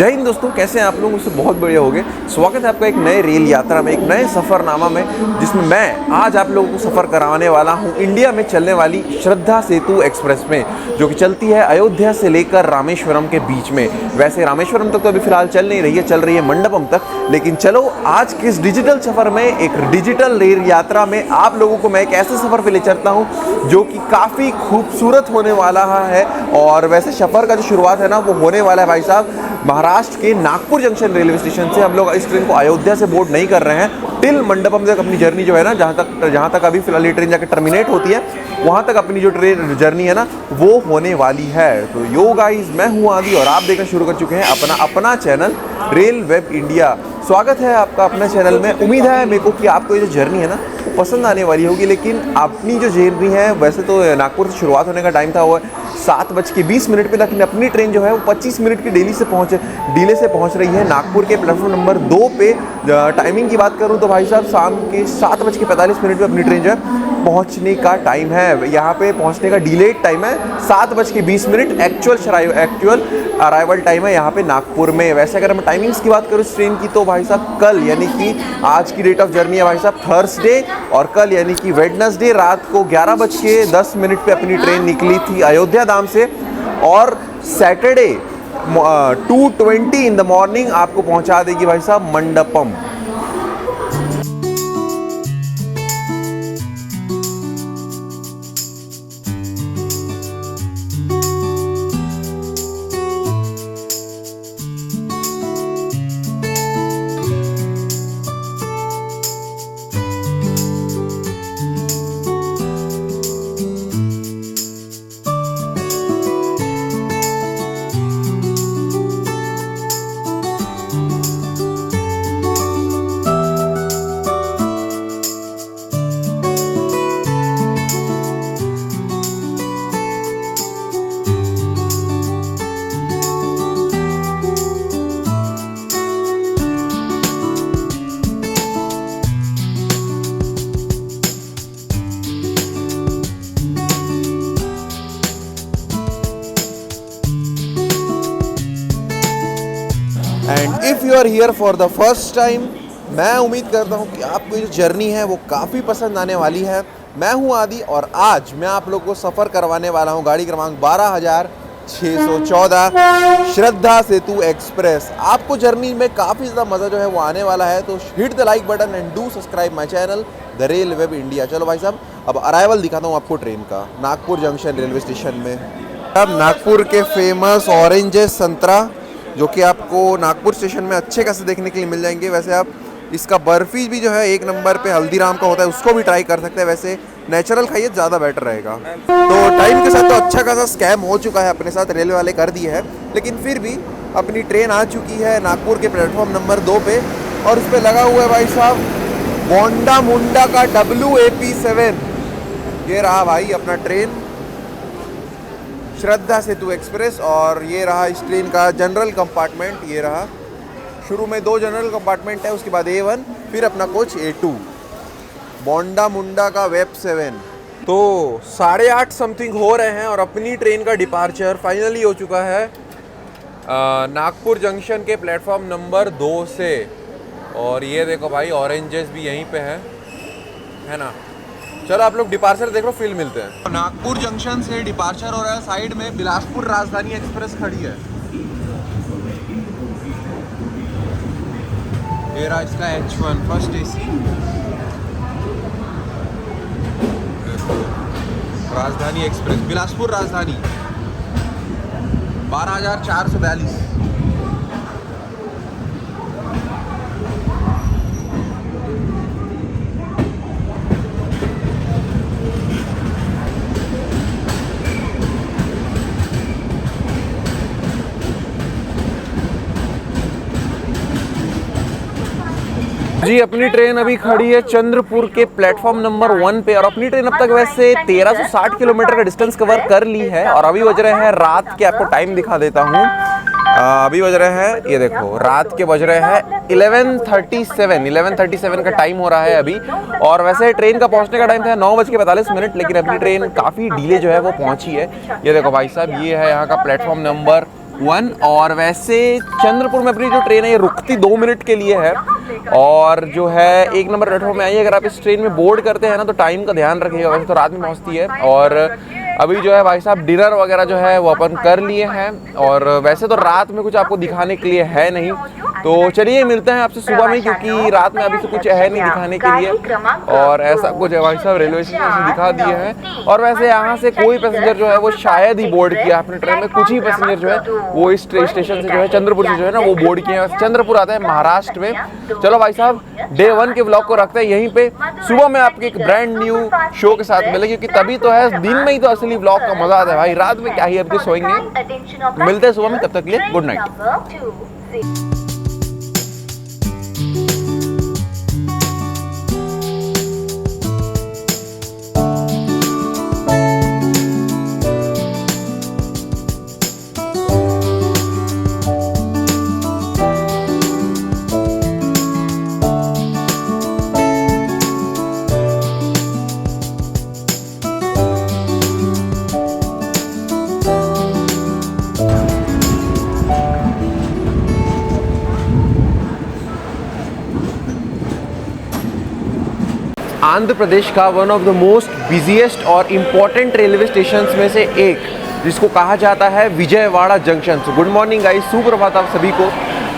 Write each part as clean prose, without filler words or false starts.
जय हिंद दोस्तों, कैसे हैं आप लोग? मुझसे बहुत बढ़िया हो गए। स्वागत है आपका एक नए रेल यात्रा में, एक नए सफ़रनामा में, जिसमें मैं आज आप लोगों को सफ़र कराने वाला हूं इंडिया में चलने वाली श्रद्धा सेतु एक्सप्रेस में, जो कि चलती है अयोध्या से लेकर रामेश्वरम के बीच में। वैसे रामेश्वरम तक तो अभी फिलहाल चल नहीं रही है, चल रही है मंडपम तक। लेकिन चलो आज के इस डिजिटल सफ़र में, एक डिजिटल रेल यात्रा में आप लोगों को मैं एक ऐसे सफ़र पर ले चलता हूँ जो कि काफ़ी खूबसूरत होने वाला है। और वैसे सफ़र का जो शुरुआत है ना, वो होने वाला है भाई साहब महाराष्ट्र के नागपुर जंक्शन रेलवे स्टेशन से। हम लोग इस ट्रेन को अयोध्या से बोर्ड नहीं कर रहे हैं, टिल मंडपम तक अपनी जर्नी जो है ना, जहाँ तक अभी फिलहाल ये ट्रेन जाकर टर्मिनेट होती है, वहाँ तक अपनी जो ट्रेन जर्नी है ना, वो होने वाली है। तो यो गाइस, मैं हूँ आदि और आप देखना शुरू कर चुके हैं अपना चैनल रेल वेब इंडिया। स्वागत है आपका अपने चैनल में। उम्मीद है मेरे को कि आपको ये जो जर्नी है ना, वो पसंद आने वाली होगी। लेकिन अपनी जो जर्नी है, वैसे तो नागपुर से शुरुआत होने का टाइम था वो 7:20 पे, लेकिन अपनी ट्रेन जो है वो 25 मिनट की डीले से पहुंच रही है नागपुर के प्लेटफॉर्म नंबर 2 पे। टाइमिंग की बात करूं तो भाई साहब शाम के 7:45 पे अपनी ट्रेन जो है पहुंचने का टाइम है। यहाँ पे पहुंचने का डिलेड टाइम है 7:20। एक्चुअल अराइवल टाइम है यहाँ पे नागपुर में। वैसे अगर मैं टाइमिंग्स की बात करूँ इस ट्रेन की, तो भाई साहब कल यानी कि आज की डेट ऑफ जर्नी है भाई साहब थर्सडे, और कल यानी कि वेडनेसडे रात को 11:10 पे अपनी ट्रेन निकली थी अयोध्या धाम से, और सैटरडे 2:20 इन द मॉर्निंग आपको पहुंचा देगी भाई साहब मंडपम। And if you are here for the first time, मैं उम्मीद करता हूँ कि आपको ये जो जर्नी है वो काफ़ी पसंद आने वाली है। मैं हूँ आदि और आज मैं आप लोगों को सफ़र करवाने वाला हूँ गाड़ी क्रमांक 12,614 श्रद्धा सेतु एक्सप्रेस। आपको जर्नी में काफ़ी ज़्यादा मज़ा जो है वो आने वाला है, तो hit the like button and do subscribe my channel the rail web India. चलो भाई साहब, अब अराइवल दिखाता हूँ आपको ट्रेन का नागपुर जंक्शन रेलवे स्टेशन में। अब नागपुर के फेमस ऑरेंजेस संतरा, जो कि आपको नागपुर स्टेशन में अच्छे खासे देखने के लिए मिल जाएंगे। वैसे आप इसका बर्फ़ी भी जो है 1 नंबर पे हल्दीराम का होता है, उसको भी ट्राई कर सकते हैं। वैसे नेचुरल खाइए, ज़्यादा बेटर रहेगा। तो टाइम के साथ तो अच्छा खासा स्कैम हो चुका है अपने साथ, रेलवे वाले कर दिए है, लेकिन फिर भी अपनी ट्रेन आ चुकी है नागपुर के प्लेटफॉर्म नंबर 2 पे, और उस पर लगा हुआ है भाई साहब बोंडा मुंडा का WAP7। ये रहा भाई अपना ट्रेन श्रद्धा सेतु एक्सप्रेस, और ये रहा इस ट्रेन का जनरल कंपार्टमेंट। ये रहा, शुरू में 2 जनरल कंपार्टमेंट है, उसके बाद A1, फिर अपना कोच A2, बोंडा मुंडा का वेब 7। तो 8:30 समथिंग हो रहे हैं और अपनी ट्रेन का डिपार्चर फाइनली हो चुका है नागपुर जंक्शन के प्लेटफॉर्म नंबर 2 से। और ये देखो भाई, ऑरेंजेस भी यहीं पे है ना। चलो आप लोग डिपार्चर देख लो, फिर मिलते हैं। नागपुर जंक्शन से डिपार्चर हो रहा है, साइड में बिलासपुर राजधानी एक्सप्रेस खड़ी है। ये रहा इसका H1 फर्स्ट AC, राजधानी एक्सप्रेस बिलासपुर राजधानी 12,442। जी, अपनी ट्रेन अभी खड़ी है चंद्रपुर के प्लेटफॉर्म नंबर 1 पे, और अपनी ट्रेन अब तक वैसे 1360 किलोमीटर का डिस्टेंस कवर कर ली है। और अभी बज रहे हैं रात के, आपको टाइम दिखा देता हूँ। अभी बज रहे हैं, ये देखो, रात के बज रहे हैं 11:37 का टाइम हो रहा है अभी। और वैसे ट्रेन का पहुंचने का टाइम था 9:45, लेकिन अपनी ट्रेन काफ़ी डिले जो है वो पहुंची है। ये देखो भाई साहब, ये है यहाँ का प्लेटफॉर्म नंबर 1। और वैसे चंद्रपुर में अपनी जो ट्रेन है ये रुकती 2 मिनट के लिए है और जो है 1 नंबर प्लेटफॉर्म में आई है। अगर आप इस ट्रेन में बोर्ड करते हैं ना तो टाइम का ध्यान रखिएगा, वैसे तो रात में पहुंचती है। और अभी जो है भाई साहब डिनर वगैरह जो है वो अपन कर लिए हैं और वैसे तो रात में कुछ आपको दिखाने के लिए है नहीं, तो चलिए मिलते हैं आपसे सुबह में, क्योंकि रात में अभी तो कुछ है नहीं दिखाने के लिए। और ऐसा कुछ है भाई साहब रेलवे स्टेशन से दिखा दिए हैं। और वैसे यहाँ से कोई पैसेंजर जो है वो शायद ही बोर्ड किया अपने ट्रेन में, कुछ ही पैसेंजर जो है वो इस स्टेशन से जो है चंद्रपुर से जो है ना वो बोर्ड किए हैं। चंद्रपुर आता है महाराष्ट्र में। चलो भाई साहब डे 1 के व्लॉग को रखते हैं यहीं पे, सुबह में आपके एक ब्रांड न्यू शो के साथ मिले, क्योंकि तभी तो है दिन में ही तो असली व्लॉग का मजा आता है भाई, रात में क्या ही अब सोएंगे। मिलते हैं सुबह में, तब तक के लिए गुड नाइट। आंध्र प्रदेश का one of the most busiest और इम्पॉर्टेंट रेलवे स्टेशन में से एक, जिसको कहा जाता है Vijayawada junction. Good morning guys, सुप्रभात आप सभी को।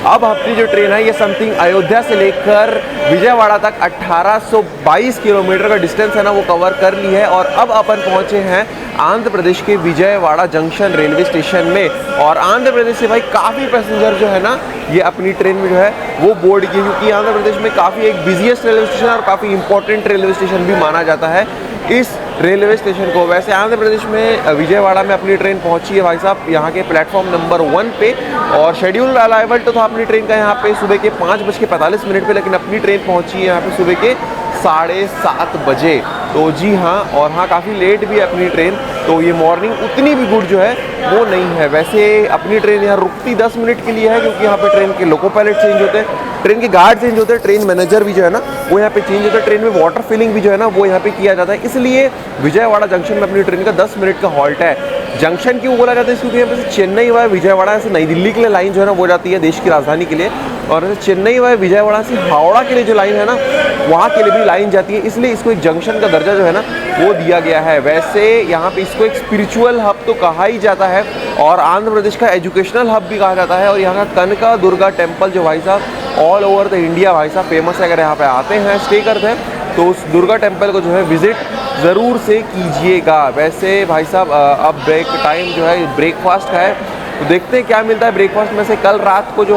अब अपनी जो ट्रेन है ये समथिंग अयोध्या से लेकर विजयवाड़ा तक 1822 किलोमीटर का डिस्टेंस है ना वो कवर कर ली है। और अब अपन पहुंचे हैं आंध्र प्रदेश के विजयवाड़ा जंक्शन रेलवे स्टेशन में। और आंध्र प्रदेश से भाई काफ़ी पैसेंजर जो है ना ये अपनी ट्रेन में जो है वो बोर्ड किए, क्योंकि आंध्र प्रदेश में काफ़ी एक बिजिएस्ट रेलवे स्टेशन और काफ़ी इंपॉर्टेंट रेलवे स्टेशन भी माना जाता है इस रेलवे स्टेशन को। वैसे आंध्र प्रदेश में विजयवाड़ा में अपनी ट्रेन पहुंची है भाई साहब यहाँ के प्लेटफॉर्म नंबर 1 पे। और शेड्यूल अराइवल तो था अपनी ट्रेन का यहाँ पे सुबह के 5:45 पे, लेकिन अपनी ट्रेन पहुंची है यहाँ पे सुबह के 7:30 बजे। तो जी हाँ, और हाँ काफ़ी लेट भी है अपनी ट्रेन, तो ये मॉर्निंग उतनी भी गुड जो है वो नहीं है। वैसे अपनी ट्रेन यहाँ रुकती 10 मिनट के लिए है, क्योंकि यहाँ पे ट्रेन के लोको पायलट चेंज होते हैं, ट्रेन के गार्ड चेंज होते हैं, ट्रेन मैनेजर भी जो है ना वो यहाँ पे चेंज होता है, ट्रेन में वाटर फिलिंग भी जो है ना वो यहाँ पे किया जाता है। इसलिए विजयवाड़ा जंक्शन में अपनी ट्रेन का 10 मिनट का हॉल्ट है। जंक्शन क्यों बोला जाता है, क्योंकि यहाँ पे चेन्नई व विजयवाड़ा से नई दिल्ली के लिए लाइन जो है ना वो जाती है देश की राजधानी के लिए, और चेन्नई व विजयवाड़ा से हावड़ा के लिए जो लाइन है ना वहाँ के लिए भी लाइन जाती है, इसलिए इसको एक जंक्शन का दर्जा जो है ना वो दिया गया है। वैसे यहाँ पे इसको एक स्पिरिचुअल हब तो कहा ही जाता है और आंध्र प्रदेश का एजुकेशनल हब भी कहा जाता है। और यहाँ का कनका दुर्गा टेम्पल जो भाई साहब ऑल ओवर द इंडिया भाई साहब फेमस है। अगर यहाँ पे आते हैं स्टे करते हैं तो उस दुर्गा टेम्पल को जो है विजिट ज़रूर से कीजिएगा। वैसे भाई साहब अब ब्रेक टाइम जो है ब्रेकफास्ट का है, तो देखते हैं क्या मिलता है ब्रेकफास्ट में से। कल रात को जो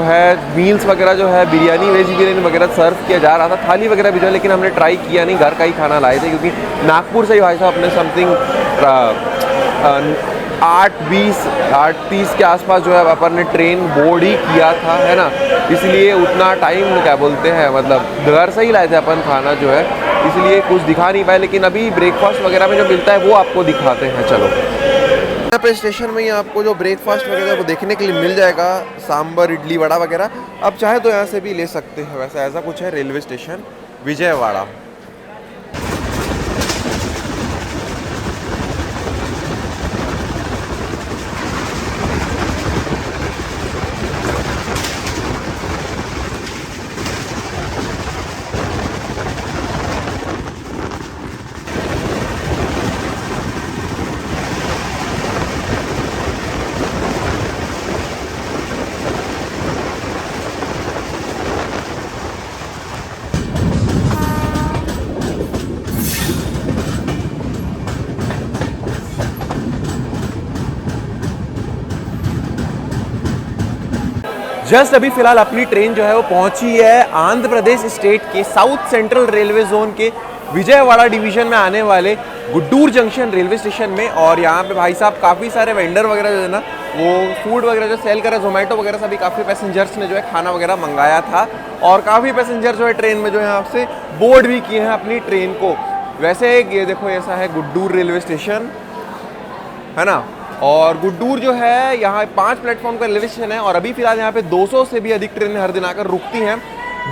है मील्स वगैरह जो है बिरयानी वेज बिरयानी वगैरह सर्व किया जा रहा था, थाली वगैरह भी जो है, लेकिन हमने ट्राई किया नहीं, घर का ही खाना लाए थे, क्योंकि नागपुर से ही भाई साहब अपने समथिंग 8:30 के आसपास जो है अपन ने ट्रेन बोर्ड ही किया था, है ना, इसलिए उतना टाइम क्या बोलते हैं मतलब घर से ही लाए थे अपन खाना जो है, इसलिए कुछ दिखा नहीं पाए। लेकिन अभी ब्रेकफास्ट वगैरह में जो मिलता है वो आपको दिखाते हैं। चलो यहाँ पे स्टेशन में ही आपको जो ब्रेकफास्ट वगैरह वो देखने के लिए मिल जाएगा, सांभर इडली वड़ा वगैरह। अब चाहे तो यहाँ से भी ले सकते हैं। वैसे ऐसा कुछ है रेलवे स्टेशन विजयवाड़ा। जस्ट अभी फिलहाल अपनी ट्रेन जो है वो पहुंची है आंध्र प्रदेश स्टेट के साउथ सेंट्रल रेलवे जोन के विजयवाड़ा डिवीजन में आने वाले गुड्डूर जंक्शन रेलवे स्टेशन में। और यहाँ पे भाई साहब काफ़ी सारे वेंडर वगैरह जो है ना वो फूड वगैरह जो सेल कर रहे हैं, जोमेटो वगैरह से भी काफ़ी पैसेंजर्स ने जो है खाना वगैरह मंगाया था। और काफ़ी पैसेंजर जो है ट्रेन में जो है आपसे बोर्ड भी किए हैं अपनी ट्रेन को। वैसे ये देखो ऐसा है गुड्डूर रेलवे स्टेशन, है ना। और गुड्डूर जो है यहाँ 5 प्लेटफॉर्म का रेलवे स्टेशन है और अभी फिलहाल यहाँ पे 200 से भी अधिक ट्रेनें हर दिन आकर रुकती हैं।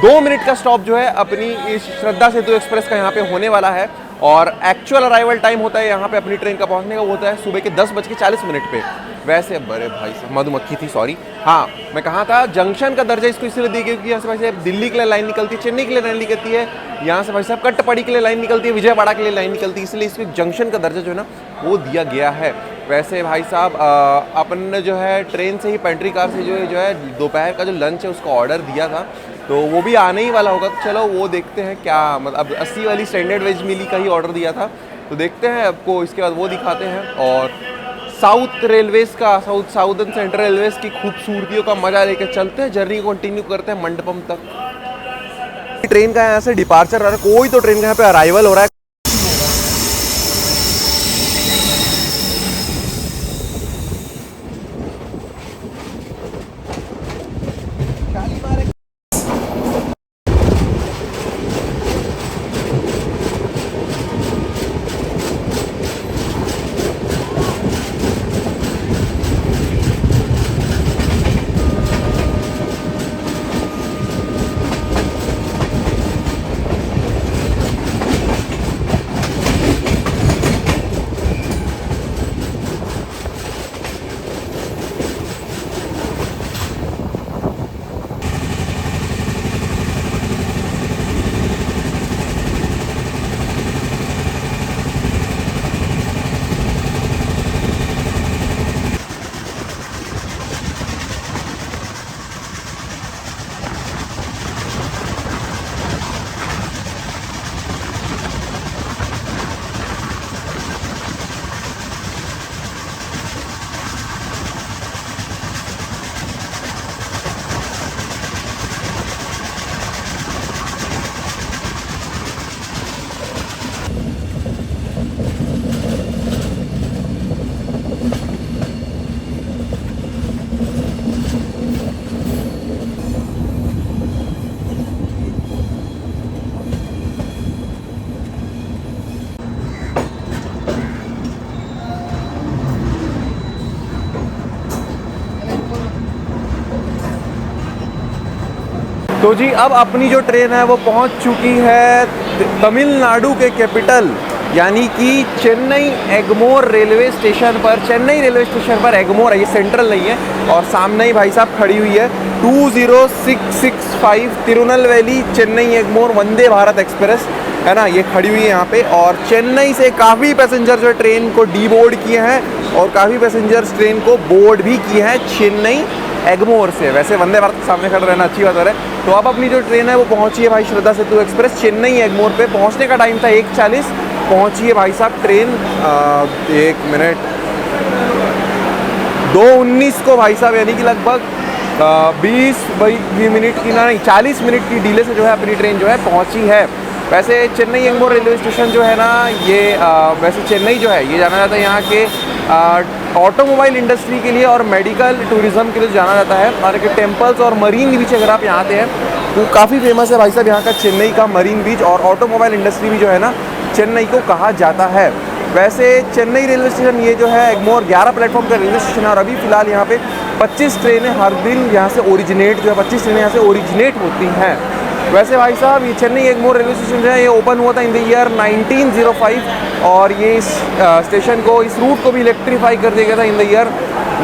2 मिनट का स्टॉप जो है अपनी इस श्रद्धा सेतु एक्सप्रेस का यहाँ पे होने वाला है। और एक्चुअल अराइवल टाइम होता है यहाँ पे अपनी ट्रेन का पहुँचने का, वो होता है सुबह के 10:40 पे। वैसे बड़े भाई साहब, मधुमक्खी थी, सॉरी। हाँ, मैं कहा था जंक्शन का दर्जा इसको इसलिए दी गई क्योंकि यहाँ से भाई साहब दिल्ली के लिए लाइन निकलती है, चेन्नई के लिए लाइन निकलती है, यहाँ से भाई साहब कट्टपाडी के लिए लाइन निकलती है, विजयवाड़ा के लिए लाइन निकलती है, इसलिए इसको जंक्शन का दर्जा जो है ना वो दिया गया है। वैसे भाई साहब अपन ने जो है ट्रेन से ही पेंट्री कार से जो है दोपहर का जो लंच है उसका ऑर्डर दिया था, तो वो भी आने ही वाला होगा। तो चलो वो देखते हैं क्या, मतलब अब 80 वाली स्टैंडर्ड वेज मिली का ही ऑर्डर दिया था, तो देखते हैं आपको इसके बाद वो दिखाते हैं। और साउथ रेलवेज़ का, साउदर्न सेंट्रल रेलवेज़ की खूबसूरतियों का मजा लेकर चलते हैं, जर्नी को कंटिन्यू करते हैं मंडपम तक। ट्रेन का यहाँ से डिपार्चर हो रहा है, कोई तो ट्रेन का यहाँ पे अराइवल हो रहा है। तो जी अब अपनी जो ट्रेन है वो पहुंच चुकी है तमिलनाडु के कैपिटल यानी कि चेन्नई एगमोर रेलवे स्टेशन पर। चेन्नई रेलवे स्टेशन पर एगमोर है, ये सेंट्रल नहीं है। और सामने ही भाई साहब खड़ी हुई है 20665 तिरुनेलवेली चेन्नई एगमोर वंदे भारत एक्सप्रेस, है ना, ये खड़ी हुई है यहाँ पे। और चेन्नई से काफ़ी पैसेंजर जो है ट्रेन को डी बोर्ड किए हैं और काफ़ी पैसेंजर्स ट्रेन को बोर्ड भी किए हैं चेन्नई एगमोर से। वैसे वंदे भारत के सामने खड़ा रहना अच्छी बात है। तो अब अपनी जो ट्रेन है वो पहुंची है भाई श्रद्धा सेतु एक्सप्रेस चेन्नई एगमोर पे। पहुंचने का टाइम था 1:40, पहुंची है भाई साहब ट्रेन 1 मिनट 2:19 को भाई साहब, यानी कि लगभग 20 मिनट की नहीं 40 मिनट की डिले से जो है अपनी ट्रेन जो है पहुंची है। वैसे चेन्नई एगमोर रेलवे स्टेशन जो है ना ये वैसे चेन्नई जो है ये जाना जाता है यहाँ के ऑटोमोबाइल इंडस्ट्री के लिए और मेडिकल टूरिज्म के लिए जाना जाता है। और के टेम्पल्स और मरीन बीच अगर आप यहाँ आते हैं तो काफ़ी फेमस है भाई साहब यहाँ का चेन्नई का मरीन बीच, और ऑटोमोबाइल इंडस्ट्री भी जो है ना चेन्नई को कहा जाता है। वैसे चेन्नई रेलवे स्टेशन ये जो है एगमोर 11 प्लेटफॉर्म का रेलवे स्टेशन है और अभी फ़िलहाल यहाँ पे 25 ट्रेनें हर दिन यहाँ से ओरिजिनेट जो है 25 ट्रेनें यहाँ से ओरिजिनेट होती हैं। वैसे भाई साहब ये चेन्नई एगमोर रेलवे स्टेशन जो है ये ओपन हुआ था इन द ईयर 1905 और ये इस स्टेशन को, इस रूट को भी इलेक्ट्रीफाई कर दिया गया था इन द ईयर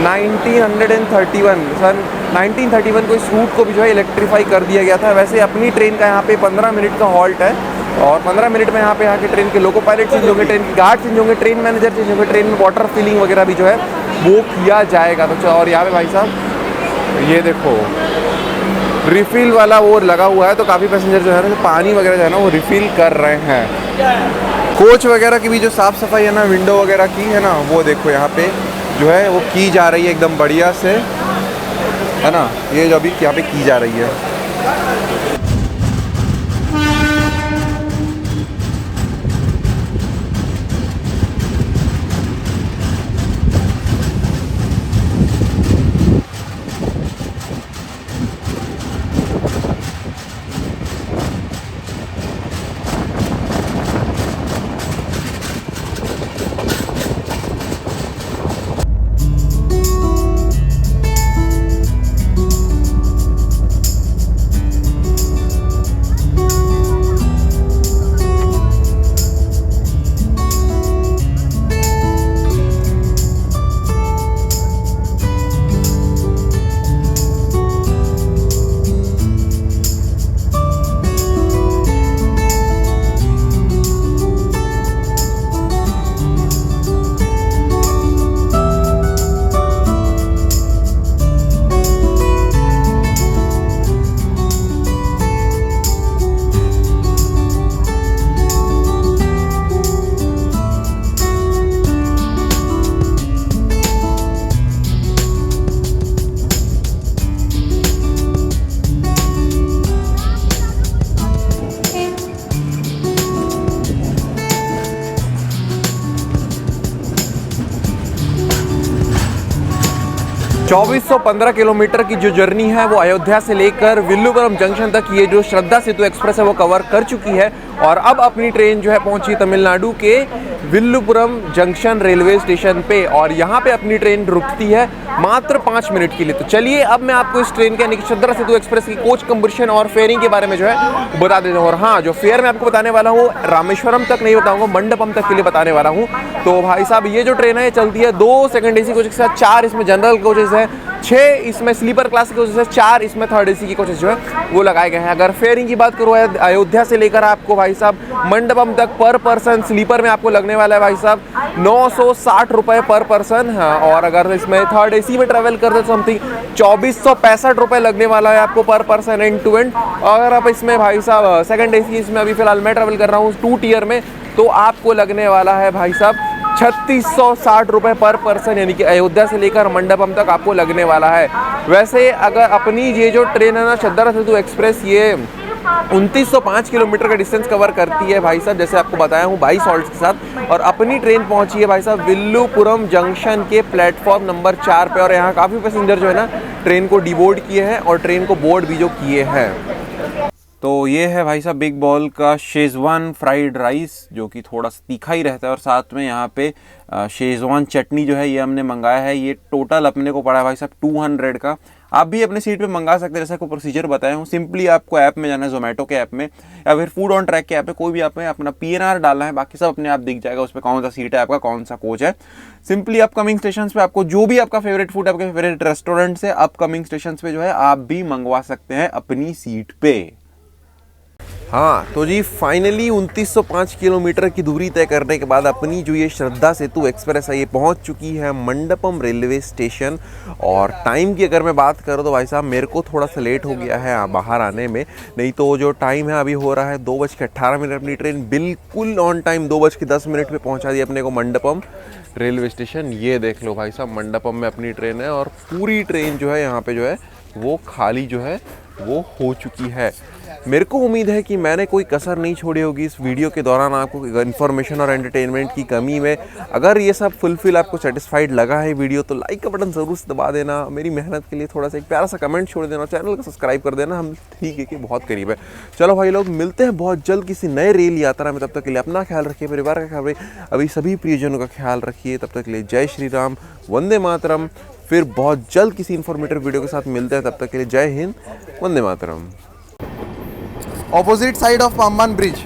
1931। सन 1931 को इस रूट को भी जो है इलेक्ट्रीफाई कर दिया गया था। वैसे अपनी ट्रेन का यहाँ पे 15 मिनट का हॉल्ट है और 15 मिनट में यहाँ पे यहाँ के ट्रेन के लोको पायलट चेंज होंगे, ट्रेन के गार्ड चेंज होंगे, ट्रेन मैनेजर चेंज होंगे, ट्रेन में वाटर फिलिंग वगैरह भी जो है वो किया जाएगा। तो और यहाँ पे भाई साहब ये देखो रिफ़िल वाला वो लगा हुआ है, तो काफ़ी पैसेंजर जो है ना पानी वगैरह जो है ना वो रिफ़िल कर रहे हैं। कोच वगैरह की भी जो साफ़ सफाई है ना, विंडो वगैरह की है ना, वो देखो यहाँ पे जो है वो की जा रही है एकदम बढ़िया से, है ना, ये जो अभी यहाँ पे की जा रही है। 2415 किलोमीटर की जो जर्नी है वो अयोध्या से लेकर विल्लुपुरम जंक्शन तक ये जो श्रद्धा सेतु एक्सप्रेस है वो कवर कर चुकी है। और अब अपनी ट्रेन जो है पहुंची तमिलनाडु के विल्लुपुरम जंक्शन रेलवे स्टेशन पे, और यहाँ पे अपनी ट्रेन रुकती है मात्र 5 मिनट के लिए। तो चलिए अब मैं आपको इस ट्रेन के यानी कि श्रद्धा सेतु एक्सप्रेस की कोच कंबर्शन और फेयरिंग के बारे में जो है बता देता हूँ। और हाँ, जो फेयर मैं आपको बताने वाला हूँ रामेश्वरम तक नहीं बताऊंगा, मंडपम तक के लिए बताने वाला हूँ। तो भाई साहब ये जो ट्रेन है ये चलती है 2 सेकंड एसी कोचेस के साथ, 4 इसमें जनरल कोचेस है, 6 इसमें स्लीपर क्लास के कोचेस है, 4 इसमें थर्ड एसी के कोचेस जो है वो लगाए गए हैं। अगर फेयरिंग की बात करूँ अयोध्या से लेकर आपको भाई साहब मंडपम तक पर पर्सन स्लीपर में आपको लगने वाला है भाई साहब 960 रुपये पर पर्सन। हाँ, और अगर इसमें थर्ड एसी में ट्रैवल करते तो समथिंग 2465 रुपये लगने वाला है आपको पर पर्सन एंड टू एंड। अगर आप इसमें भाई साहब सेकंड एसी इसमें अभी फिलहाल मैं ट्रैवल कर रहा हूँ 2 टियर में, तो आपको लगने वाला है भाई साहब 3660 रुपये पर पर्सन, यानी कि अयोध्या से लेकर मंडपम तक आपको लगने वाला है। वैसे अगर अपनी ये जो ट्रेन है ना श्रद्धा सेतु एक्सप्रेस, ये 2905 किलोमीटर का डिस्टेंस कवर करती है भाई साहब, जैसे आपको बताया हूँ 22 हॉल्ट्स के साथ। और अपनी ट्रेन पहुंची है भाई साहब विल्लुपुरम जंक्शन के प्लेटफॉर्म नंबर 4 पे। और यहाँ काफ़ी पैसेंजर जो है ना ट्रेन को डिबोर्ड किए हैं और ट्रेन को बोर्ड भी जो किए हैं। तो ये है भाई साहब बिग बॉल का शेजवान फ्राइड राइस, जो कि थोड़ा सा तीखा ही रहता है, और साथ में यहाँ पे शेजवान चटनी जो है ये हमने मंगाया है। ये टोटल अपने को पड़ा है भाई साहब 200 का। आप भी अपने सीट पे मंगा सकते हैं, जैसा कोई प्रोसीजर बताया हूँ। सिंपली आपको ऐप में जाना है, जोमेटो के ऐप में या फिर फूड ऑन ट्रैक के ऐप में, कोई भी आप में अपना PNR डालना है, बाकी सब अपने आप दिख जाएगा उस पर कौन सा सीट है आपका, कौन सा कोच है। सिंपली अपकमिंग स्टेशन पे आपको जो भी आपका फेवरेट फूड, आपके फेवरेट रेस्टोरेंट से अपकमिंग स्टेशन पे जो है आप भी मंगवा सकते हैं अपनी सीट पे। हाँ तो जी फाइनली 2905 किलोमीटर की दूरी तय करने के बाद अपनी जो ये श्रद्धा सेतु एक्सप्रेस है ये पहुंच चुकी है मंडपम रेलवे स्टेशन। और टाइम की अगर मैं बात करूँ तो भाई साहब मेरे को थोड़ा सा लेट हो गया है बाहर आने में, नहीं तो जो टाइम है अभी हो रहा है 2:18। अपनी ट्रेन बिल्कुल ऑन टाइम 2:10 पे पहुँचा दी अपने को मंडपम रेलवे स्टेशन। ये देख लो भाई साहब मंडपम में अपनी ट्रेन है, और पूरी ट्रेन जो है यहाँ पे जो है वो खाली जो है वो हो चुकी है। मेरे को उम्मीद है कि मैंने कोई कसर नहीं छोड़ी होगी इस वीडियो के दौरान आपको इन्फॉर्मेशन और एंटरटेनमेंट की कमी में। अगर ये सब फुलफिल आपको सेटिस्फाइड लगा है वीडियो तो लाइक का बटन ज़रूर से दबा देना। मेरी मेहनत के लिए थोड़ा सा एक प्यारा सा कमेंट छोड़ देना, चैनल को सब्सक्राइब कर देना। हम ठीक है कि बहुत करीब है। चलो भाई लोग मिलते हैं बहुत जल्द किसी नए रेल यात्रा में। तब तक के लिए अपना ख्याल रखिए, परिवार का ख्याल रखिए, अभी सभी प्रियजनों का ख्याल रखिए। तब तक के लिए जय श्री राम, वंदे मातरम। फिर बहुत जल्द किसी इन्फॉर्मेटिव वीडियो के साथ मिलते हैं। तब तक के लिए जय Hind, Vande Mataram. Opposite side of Pamban Bridge.